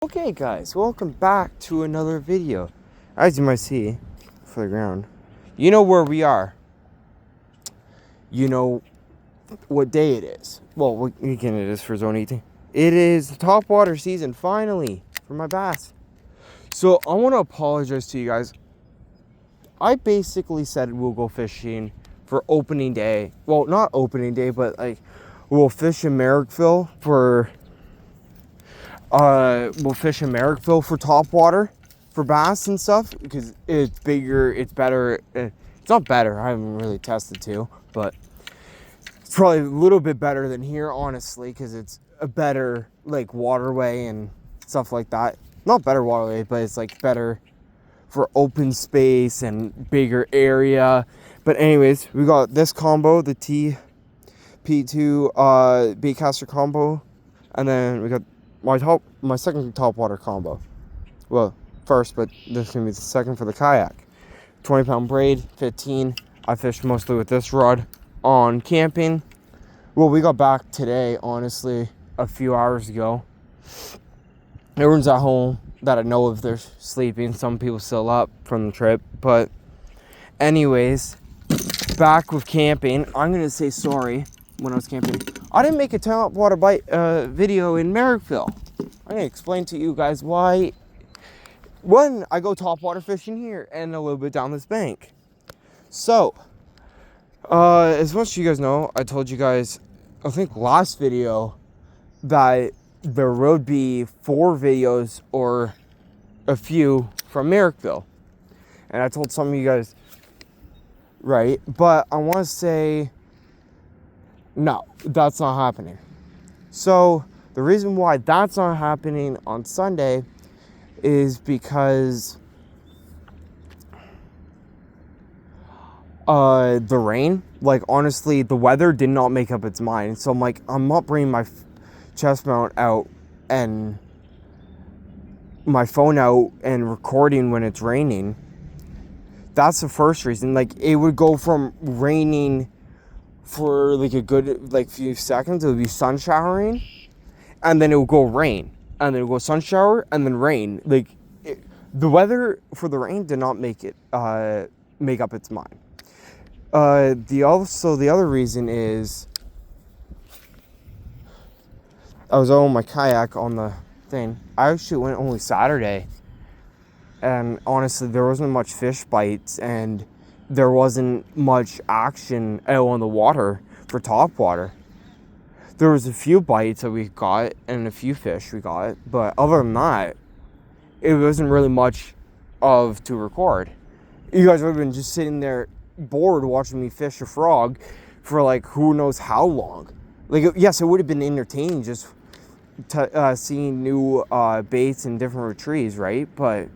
Okay guys, welcome back to another video. As you might see for the ground, you know where we are. You know what day it is. Well, what weekend it is for Zone 18. It is top water season finally for my bass. So I want to apologize to you guys. I basically said we'll go fishing for opening day. Well, not opening day, but like we'll fish in Merrickville for top water for bass and stuff because it's bigger, it's better. It's not better, I haven't really tested too, but it's probably a little bit better than here, honestly, because it's a better like waterway and stuff like that. Not better waterway, but it's like better for open space and bigger area. But anyways, we got this combo, the TP2 baitcaster combo, and then we got my second top water combo. Well, first, but this is gonna be the second for the kayak. 20-pound braid, 15. I fished mostly with this rod on camping. Well, we got back today, honestly, a few hours ago. Everyone's at home that I know of. They're sleeping. Some people still up from the trip. But anyways, back with camping. I'm gonna say sorry when I was camping. I didn't make a top water bite video in Merrickville. I'm gonna explain to you guys why when I go top water fishing here and a little bit down this bank. So, as much as you guys know, I told you guys, I think last video, that there would be 4 videos or a few from Merrickville. And I told some of you guys, right? But I want to say, no, that's not happening. So, the reason why that's not happening on Sunday is because the rain. Like, honestly, the weather did not make up its mind. So I'm like, I'm not bringing my chest mount out and my phone out and recording when it's raining. That's the first reason. Like, it would go from raining for like a good like few seconds. It would be sun showering, and then it would go rain, and then it would go sun shower, and then rain. Like, the weather for the rain did not make up its mind. The other reason is I was on my kayak on the thing. I actually went only Saturday, and honestly, there wasn't much fish bites, and there wasn't much action out on the water for top water. There was a few bites that we got and a few fish we got, but other than that, it wasn't really much to record. You guys would have been just sitting there bored watching me fish a frog for like who knows how long. Like, yes, it would have been entertaining just seeing new baits and different retrieves, right? But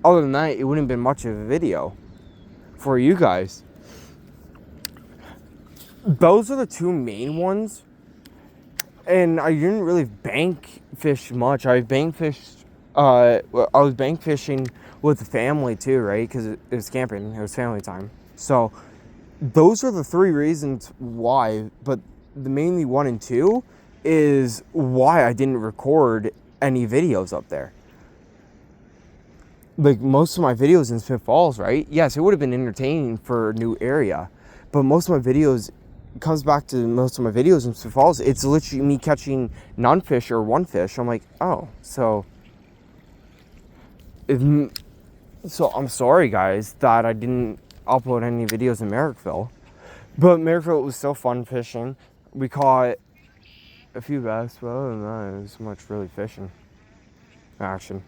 other than that, it wouldn't have been much of a video for you guys. Those are the two main ones. And I didn't really bank fish much. I was bank fishing with the family too, right? Because it was camping, it was family time. So those are the 3 reasons why. But the mainly 1 and 2 is why I didn't record any videos up there. Like, most of my videos in Smith Falls, right? Yes, it would have been entertaining for a new area, but most of my videos comes back to most of my videos in Smith Falls. It's literally me catching none fish or 1 fish. I'm like, oh, so I'm sorry, guys, that I didn't upload any videos in Merrickville. But Merrickville was still fun fishing. We caught a few bass, but other than that, it was much really fishing action.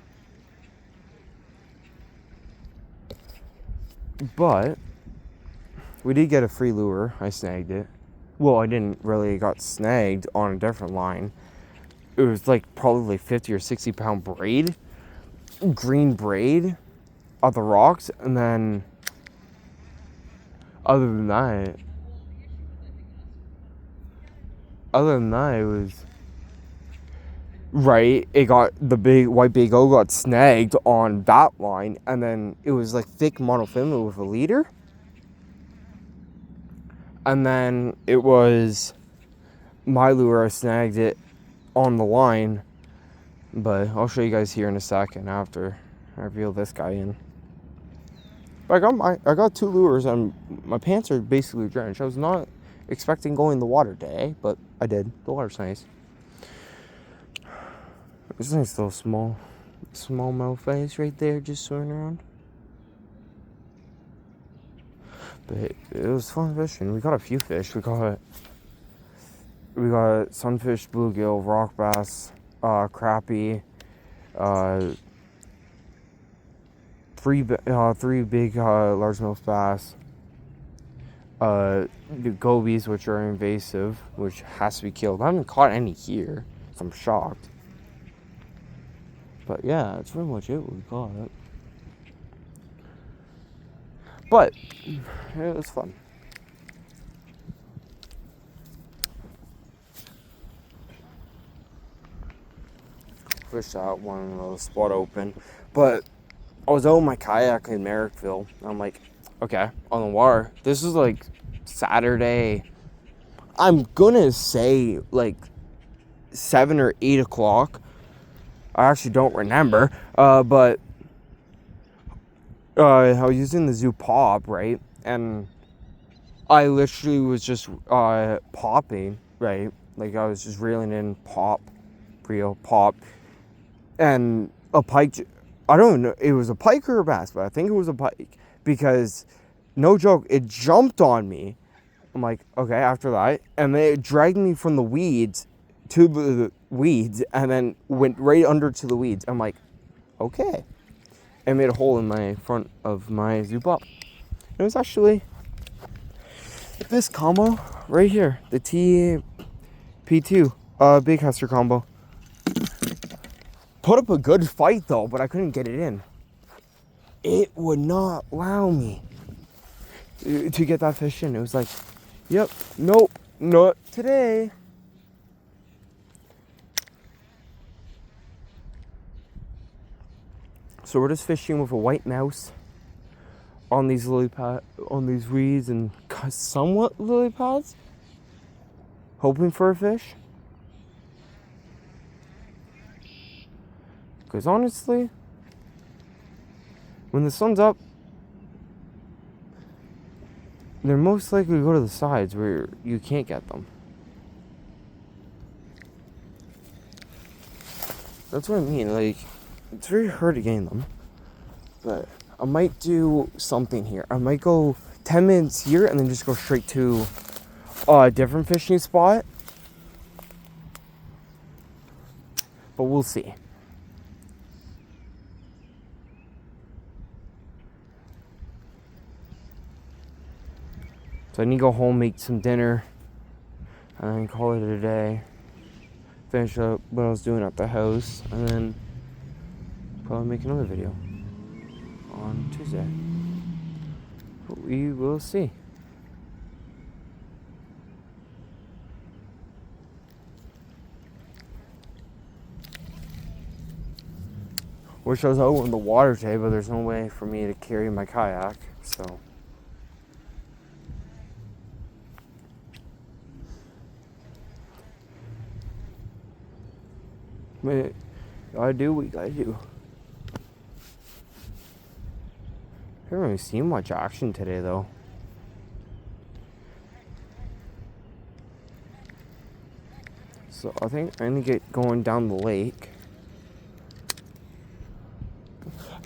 But we did get a free lure. I snagged it. Well, I didn't really got snagged on a different line. It was like probably 50 or 60 pound braid, green braid on the rocks, and then other than that, it was right. It got the big white big O got snagged on that line, and then it was like thick monofilament with a leader. And then it was my lure, I snagged it on the line But I'll show you guys here in a second after I reel this guy in. But I got 2 lures and my pants are basically drenched. I was not expecting going in the water today, but I did. The water's nice. There's a nice little smallmouth face right there just swimming around. But it was fun fishing. We got a few fish. We got sunfish, bluegill, rock bass, crappie, 3 big largemouth bass, the gobies, which are invasive, which has to be killed. I haven't caught any here, so I'm shocked. But yeah, that's pretty much it. We caught it. But it was fun. Fish that one spot open, but I was out in my kayak in Merrickville. And I'm like, okay, on the water. This is like Saturday. I'm gonna say like 7 or 8 o'clock. I actually don't remember, but I was using the Zoo Pop, right? And I literally was just popping, right? Like I was just reeling in pop, and a pike. I don't know, it was a pike or a bass, but I think it was a pike because, no joke, it jumped on me. I'm like, okay, after that, and then it dragged me from the weeds to the weeds and then went right under to the weeds. I'm like, okay. And made a hole in my front of my Zoo Pop. It was actually this combo right here, the TP2 Big Hester combo. Put up a good fight though, but I couldn't get it in. It would not allow me to get that fish in. It was like, yep, nope, not today. So we're just fishing with a white mouse on these on these reeds and somewhat lily pads, hoping for a fish. Because honestly, when the sun's up, they're most likely to go to the sides where you can't get them. That's what I mean. Like, it's very hard to gain them. But I might do something here. I might go 10 minutes here and then just go straight to a different fishing spot. But we'll see. So I need to go home, make some dinner, and then call it a day. Finish up what I was doing at the house, and then probably make another video on Tuesday. But we will see. Wish I was out in the water today, but there's no way for me to carry my kayak, so. But gotta do what you gotta do. I haven't really seen much action today, though. So I think I'm gonna get going down the lake.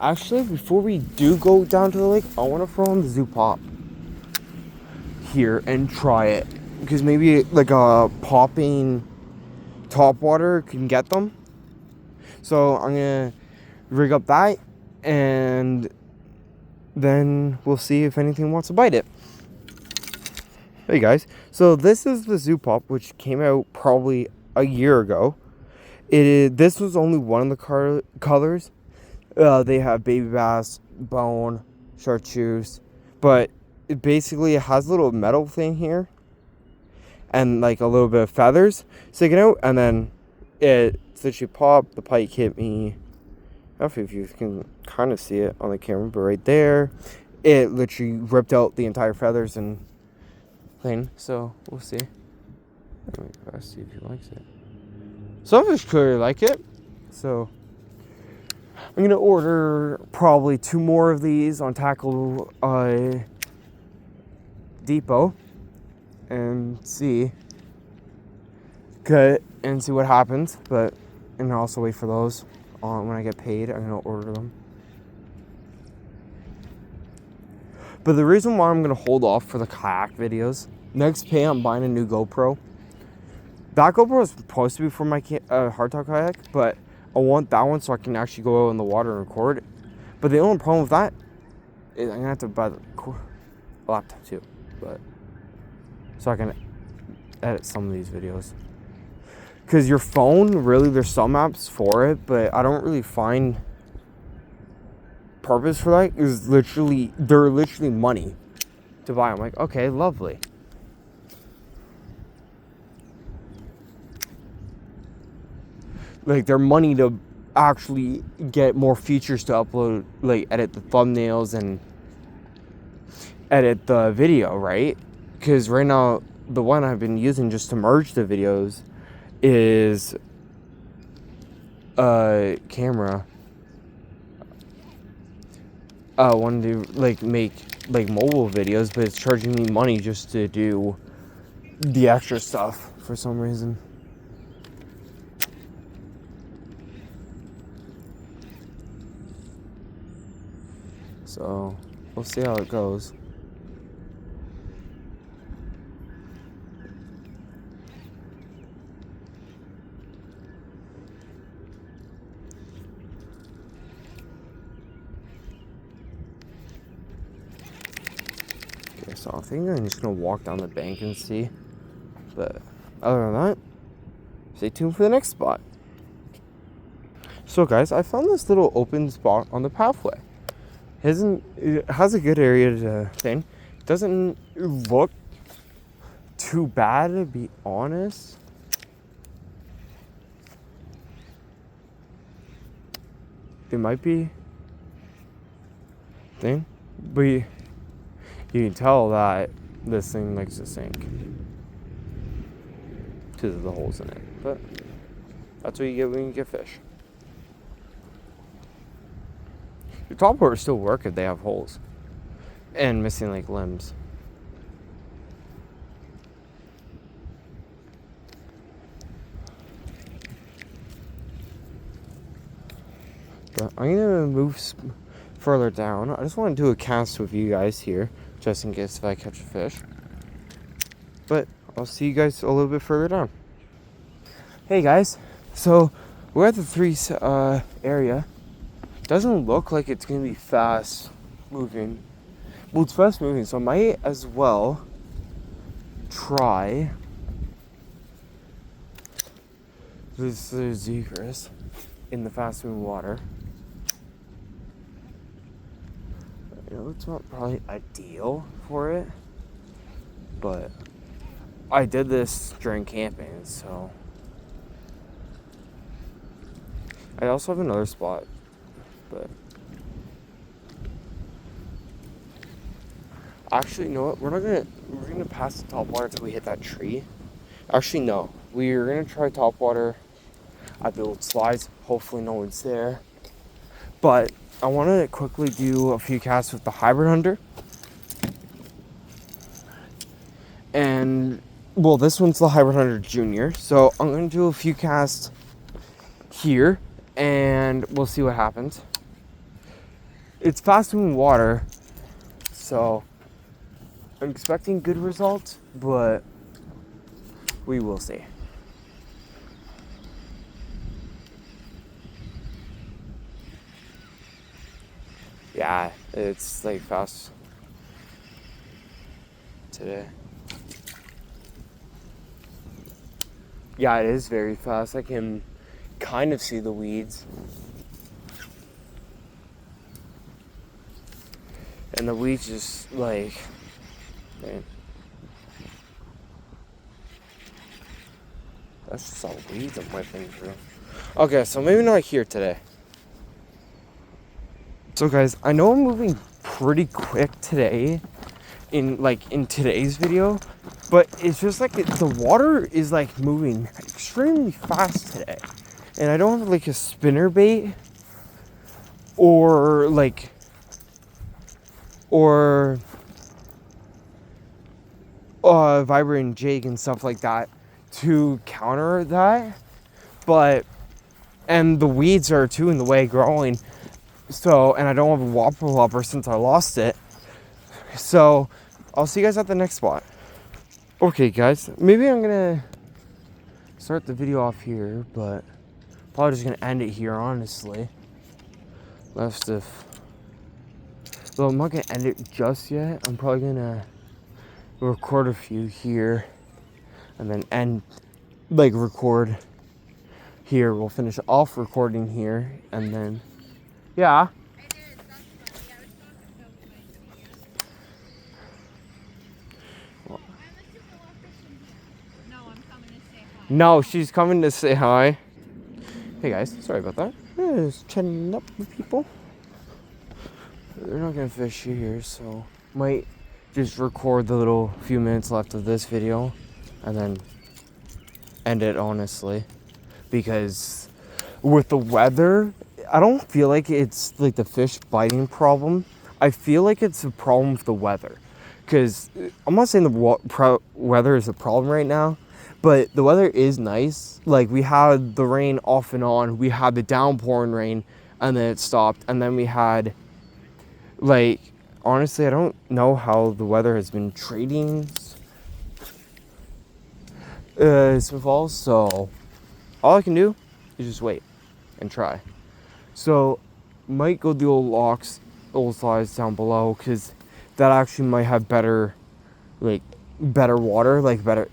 Actually, before we do go down to the lake, I want to throw on the Zoo Pop here and try it. Because maybe like a popping topwater can get them. So I'm gonna rig up that and then we'll see if anything wants to bite it. Hey guys, so this is the Zoo Pop, which came out probably a year ago. This was only one of the colors. They have baby bass, bone, chartreuse, but it basically has a little metal thing here and like a little bit of feathers sticking out, and then it literally popped. The pike hit me. I don't know if you can kind of see it on the camera, but right there, it literally ripped out the entire feathers and thing. So we'll see. Let's see if he likes it. Some fish clearly like it. So I'm gonna order probably 2 more of these on Tackle Depot and see what happens. But and also wait for those when I get paid. I'm gonna order them. But the reason why I'm gonna hold off for the kayak videos, next pay I'm buying a new GoPro. That GoPro was supposed to be for my hardtop kayak, but I want that one so I can actually go out in the water and record. But the only problem with that is I'm gonna have to buy the laptop too, but so I can edit some of these videos. Because your phone, really, there's some apps for it, but I don't really find purpose for that. Is they're literally money to buy. I'm like, okay, lovely. Like, they're money to actually get more features to upload, like edit the thumbnails and edit the video, right? Because right now, the one I've been using just to merge the videos is a camera. I wanted to like make like mobile videos, but it's charging me money just to do the extra stuff for some reason. So we'll see how it goes. Okay, so I think I'm just gonna walk down the bank and see. But other than that, stay tuned for the next spot. So guys, I found this little open spot on the pathway. It has a good area to thing. Doesn't look too bad, to be honest. It might be thing, but you can tell that this thing likes to sink because of the holes in it. But that's what you get when you get fish. The top waters still work if they have holes and missing like limbs. But I'm gonna move further down. I just want to do a cast with you guys here, just in case if I catch a fish. But I'll see you guys a little bit further down. Hey guys, so we're at the 3 area. Doesn't look like it's gonna be fast moving. Well, it's fast moving, so I might as well try this Zegras in the fast moving water. You know, it's not probably ideal for it, but I did this during camping, so I also have another spot. But actually, you know what? We're gonna pass the top water until we hit that tree. Actually, no. We're gonna try top water at the old slides. Hopefully, no one's there. But I want to quickly do a few casts with the Hybrid Hunter. And well, this one's the Hybrid Hunter Junior. So I'm gonna do a few casts here, and we'll see what happens. It's fast moving water, so I'm expecting good results, but we will see. Yeah, it's like fast today. Yeah, it is very fast. I can kind of see the weeds. And the weeds just like, man. That's just all weeds I'm whipping through. Okay, so maybe not here today. So guys, I know I'm moving pretty quick today in today's video, but it's just like the water is like moving extremely fast today. and I don't have like a spinner bait or vibrating jig and stuff like that to counter that. And the weeds are too in the way growing. So, and I don't have a whopper whopper since I lost it. So, I'll see you guys at the next spot. Okay guys, maybe I'm gonna start the video off here, but probably just gonna end it here, honestly. Well, I'm not gonna end it just yet. I'm probably gonna record a few here and then record here. We'll finish off recording here and then, yeah. No, she's coming to say hi. Hey guys, sorry about that. Just chatting up with people. They're not gonna fish here, so might just record the little few minutes left of this video and then end it, honestly. Because with the weather, I don't feel like it's like the fish biting problem. I feel like it's a problem with the weather. Because I'm not saying the weather is a problem right now, but the weather is nice. Like, we had the rain off and on. We had the downpouring rain, and then it stopped. And then we had, like, honestly, I don't know how the weather has been treating Smith Falls. So, all I can do is just wait and try. So, might go the old slides down below, because that actually might have better water,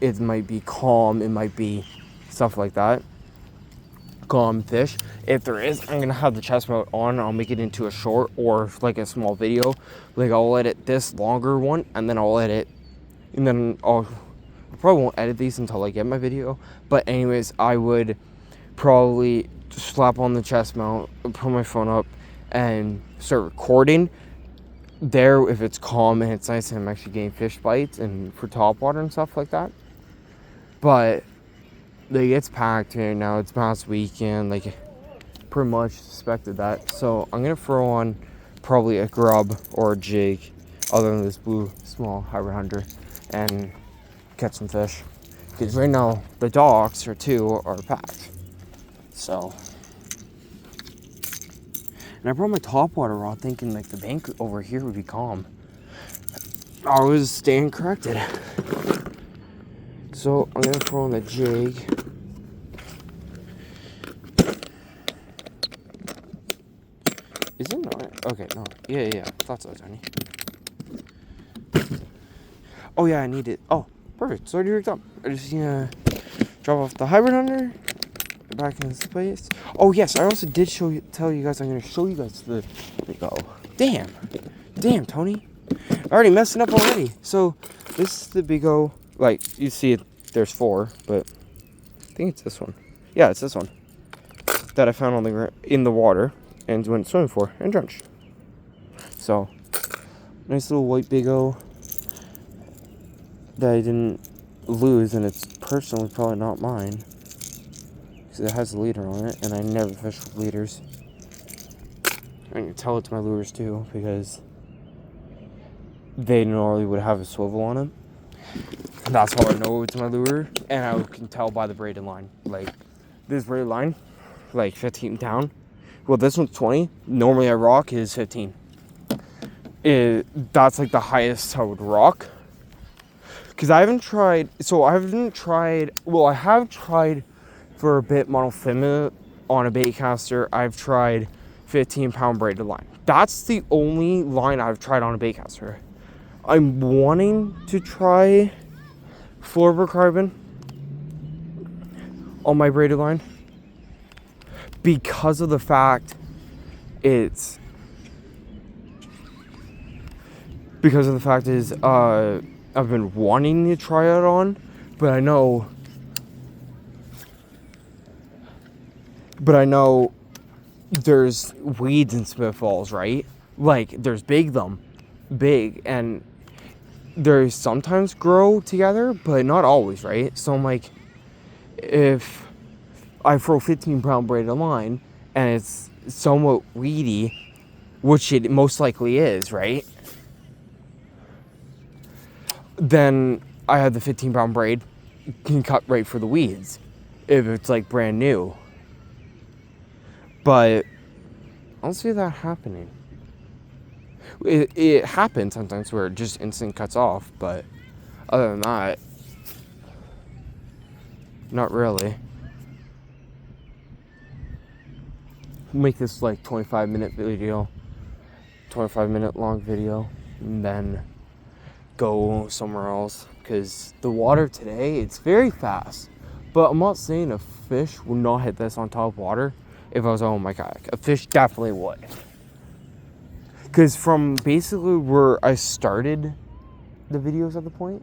it might be calm, it might be stuff like that, calm fish. If there is, I'm gonna have the chest mount on. I'll make it into a short or like a small video. Like, I'll edit this longer one, and then I'll probably won't edit these until I get my video. But anyways, I would probably slap on the chest mount, put my phone up, and start recording there if it's calm and it's nice and I'm actually getting fish bites and for topwater and stuff like that. But like, it's packed here now. It's past weekend, like, pretty much suspected that. So I'm gonna throw on probably a grub or a jig other than this blue small hybrid hunter and catch some fish, because right now the docks are packed. So, and I brought my topwater rod thinking like the bank over here would be calm. I was staying corrected. So I'm gonna throw on the jig. Is it not? Okay, no. Yeah. Thought so, Tony. Oh yeah, I need it. Oh, perfect. It's already rigged up. I just need to drop off the hybrid hunter back in this place. Oh yes, I also did tell you guys I'm gonna show you guys the big O. Damn, Tony. Already messing up already. So this is the big O. Like, you see it, there's 4, but I think it's this one. Yeah, it's this one that I found in the water and went swimming for and drenched. So nice little white big O that I didn't lose, and it's personally probably not mine because it has a leader on it, and I never fish with leaders. I can tell it's my lures too, because they normally would have a swivel on them. That's how I know it's my lure, and I can tell by the braided line. Like, this braided line, like 15 down. Well, this one's 20. Normally I rock is 15. That's like the highest I would rock. Because I have tried for a bit monofilament on a bait caster. I've tried 15-pound braided line. That's the only line I've tried on a bait caster. I'm wanting to try fluorocarbon on my braided line because of the fact is I've been wanting to try it on, but I know there's weeds in Smith Falls, right? Like, there's big, and they sometimes grow together, but not always, right? So I'm like, if I throw 15-pound braided line and it's somewhat weedy, which it most likely is, right? Then I have the 15-pound braid, can cut right for the weeds if it's like brand new. But I don't see that happening. It happens sometimes where it just instant cuts off, but other than that, not really. Make this like 25-minute video, 25-minute long video, and then go somewhere else. Because the water today, it's very fast. But I'm not saying a fish would not hit this on top water if I was on my kayak. A fish definitely would. Because from basically where I started the videos at the point,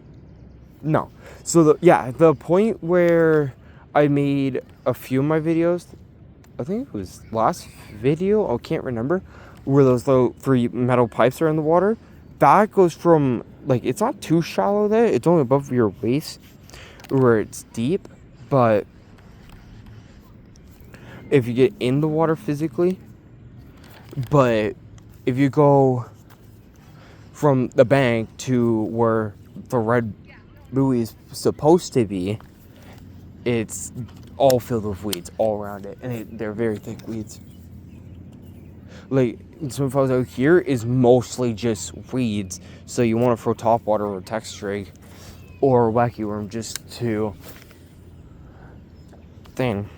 no. So the point where I made a few of my videos, I think it was last video, I can't remember, where those little 3 metal pipes are in the water. That goes from, like, it's not too shallow there. It's only above your waist where it's deep. But if you get in the water physically, but if you go from the bank to where the red buoy is supposed to be, it's all filled with weeds all around it, and they're very thick weeds. Like, Swim Falls out here is mostly just weeds, so you want to throw topwater or Texas rig or wacky worm just to thing.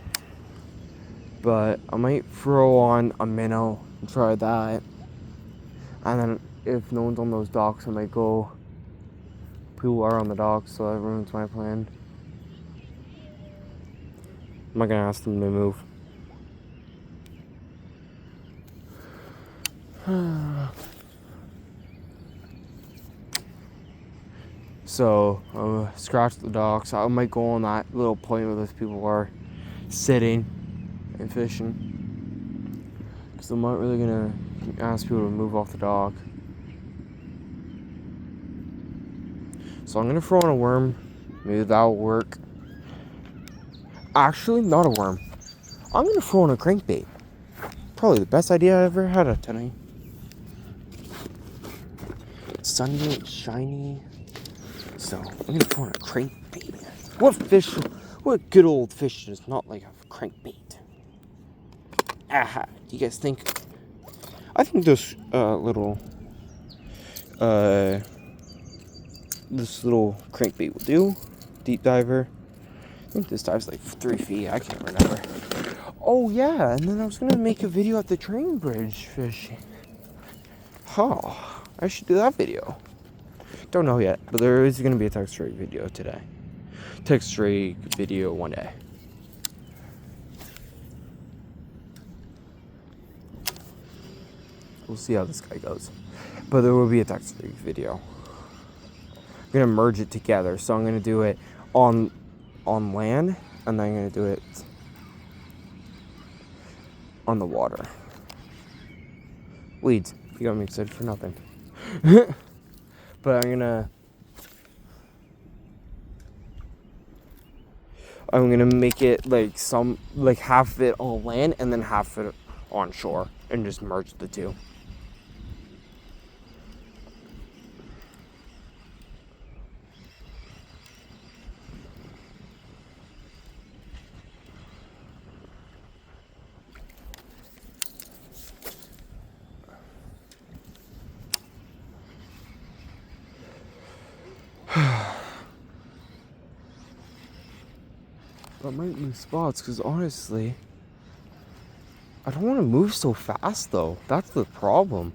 But I might throw on a minnow and try that, and then if no one's on those docks, I might go. People are on the docks, so that ruins my plan. I'm not gonna ask them to move. So I'll scratch the docks. I might go on that little point where those people are sitting and fishing, because I'm not really gonna ask people to move off the dock. So I'm gonna throw on a worm. Maybe that'll work. Actually, not a worm. I'm gonna throw on a crankbait. Probably the best idea I ever had tonight. It's sunny, it's shiny. So I'm gonna throw on a crankbait. What good old fish is not like a crankbait? Aha! Do you guys think? I think this this little crankbait will do. Deep diver. I think this dive's like 3 feet. I can't remember. Oh yeah, and then I was gonna make a video at the train bridge fishing. Oh, I should do that video. Don't know yet, but there is gonna be a Texas rig video today. Texas rig video one day. We'll see how this guy goes. But there will be a Texas rig video. I'm gonna merge it together, so I'm gonna do it on land, and then I'm gonna do it on the water. Weeds. You got me excited for nothing. But I'm gonna make it like half of it on land and then half of it on shore, and just merge the two. But I might move spots, because honestly, I don't want to move so fast though. That's the problem.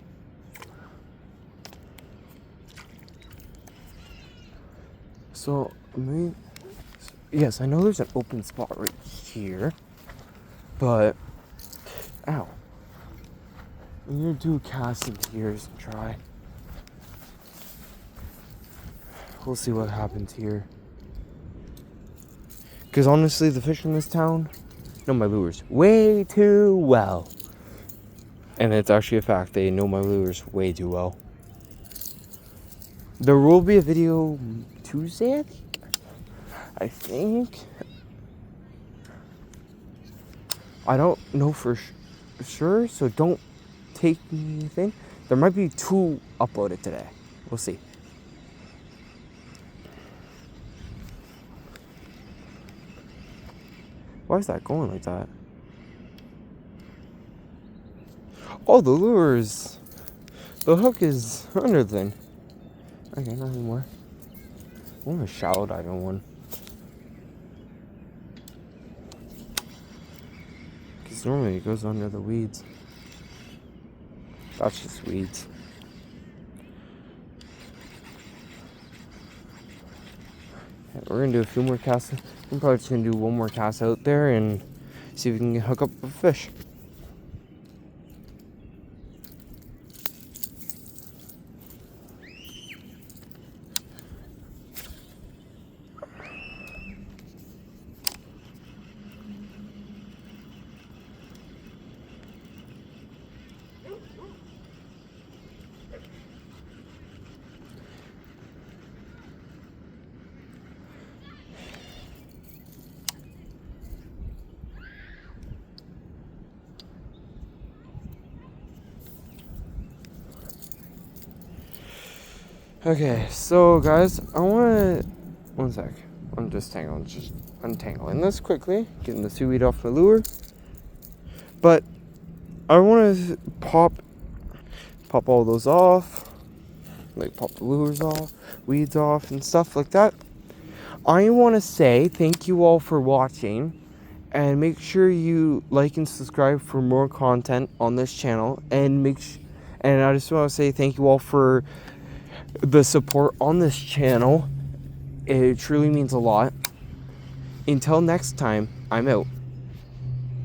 So, yes, I know there's an open spot right here, but, ow. I'm gonna do a cast in gears and try. We'll see what happens here. Because honestly, the fish in this town know my lures way too well. And it's actually a fact, they know my lures way too well. There will be a video Tuesday, I think. I don't know for sure, so don't take anything. There might be 2 uploaded today. We'll see. Why is that going like that? Oh, the lures. The hook is under the thing. Okay, not anymore. I want a shallow diving one. Because normally it goes under the weeds. That's just weeds. Yeah, we're gonna do a few more casts. I'm probably just gonna do one more cast out there and see if we can hook up a fish. Okay, so guys, I wanna, one sec. I'm just untangling this quickly, getting the seaweed off my lure. But I wanna pop all those off, like pop the lures off, weeds off, and stuff like that. I wanna say thank you all for watching, and make sure you like and subscribe for more content on this channel, and and I just wanna say thank you all for the support on this channel. It truly means a lot. Until next time, I'm out.